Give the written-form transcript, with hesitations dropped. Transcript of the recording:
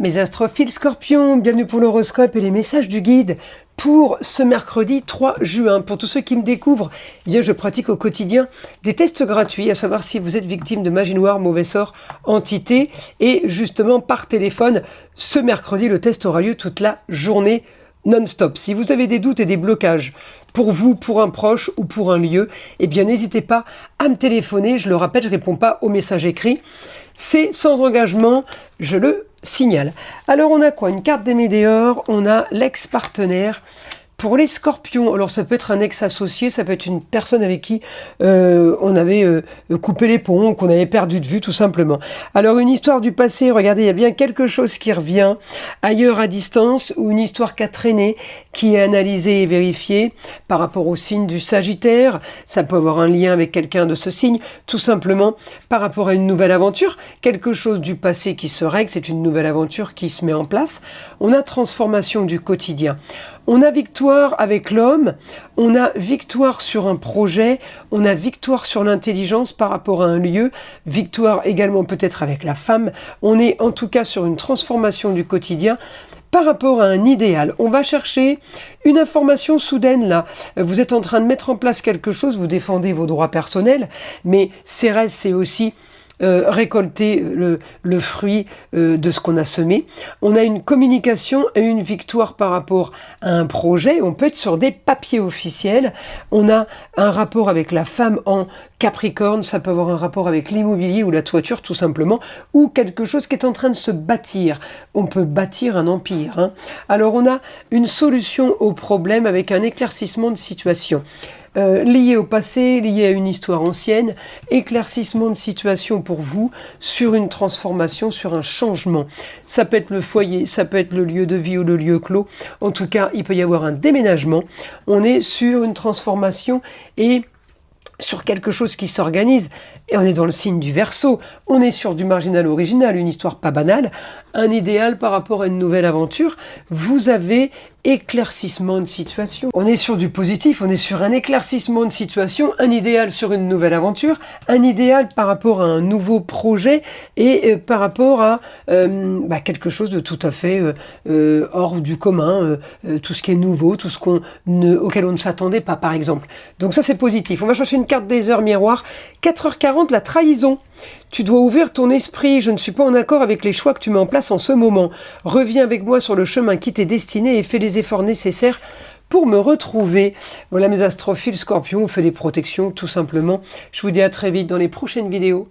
Mes astrophiles Scorpions, bienvenue pour l'horoscope et les messages du guide pour ce mercredi 3 juin. Pour tous ceux qui me découvrent, eh bien je pratique au quotidien des tests gratuits, à savoir si vous êtes victime de magie noire, mauvais sort, entité. Et justement par téléphone, ce mercredi, le test aura lieu toute la journée non-stop. Si vous avez des doutes et des blocages pour vous, pour un proche ou pour un lieu, eh bien n'hésitez pas à me téléphoner. Je le rappelle, je ne réponds pas aux messages écrits. C'est sans engagement, je le signale. Alors on a quoi? Une carte des Météores, on a l'ex-partenaire. Pour les Scorpions, alors ça peut être un ex-associé, ça peut être une personne avec qui on avait coupé les ponts, qu'on avait perdu de vue tout simplement. Alors une histoire du passé, regardez, il y a bien quelque chose qui revient ailleurs à distance, ou une histoire qui a traîné, qui est analysée et vérifiée par rapport au signe du Sagittaire. Ça peut avoir un lien avec quelqu'un de ce signe, tout simplement par rapport à une nouvelle aventure, quelque chose du passé qui se règle, c'est une nouvelle aventure qui se met en place. On a transformation du quotidien. On a victoire avec l'homme, on a victoire sur un projet, on a victoire sur l'intelligence par rapport à un lieu, victoire également peut-être avec la femme. On est en tout cas sur une transformation du quotidien par rapport à un idéal. On va chercher une information soudaine là. Vous êtes en train de mettre en place quelque chose, vous défendez vos droits personnels, mais Cérès, c'est aussi récolter le fruit de ce qu'on a semé. On a une communication et une victoire par rapport à un projet. On peut être sur des papiers officiels. On a un rapport avec la femme en Capricorne. Ça peut avoir un rapport avec l'immobilier ou la toiture tout simplement, ou quelque chose qui est en train de se bâtir. On peut bâtir un empire, hein. Alors on a une solution au problème avec un éclaircissement de situation. Lié au passé, lié à une histoire ancienne, éclaircissement de situation pour vous sur une transformation, sur un changement. Ça peut être le foyer, ça peut être le lieu de vie ou le lieu clos. En tout cas, il peut y avoir un déménagement. On est sur une transformation et sur quelque chose qui s'organise, et on est dans le signe du Verseau, on est sur du marginal original, une histoire pas banale, un idéal par rapport à une nouvelle aventure. Vous avez éclaircissement de situation. On est sur du positif, on est sur un éclaircissement de situation, un idéal sur une nouvelle aventure, un idéal par rapport à un nouveau projet et par rapport à quelque chose de tout à fait hors du commun, tout ce qui est nouveau, tout ce auquel on ne s'attendait pas par exemple. Donc ça c'est positif. On va chercher une carte des heures miroirs. 4h40, la trahison. Tu dois ouvrir ton esprit, je ne suis pas en accord avec les choix que tu mets en place en ce moment. Reviens avec moi sur le chemin qui t'est destiné et fais les efforts nécessaires pour me retrouver. Voilà mes astrophiles Scorpions, on fait des protections tout simplement. Je vous dis à très vite dans les prochaines vidéos.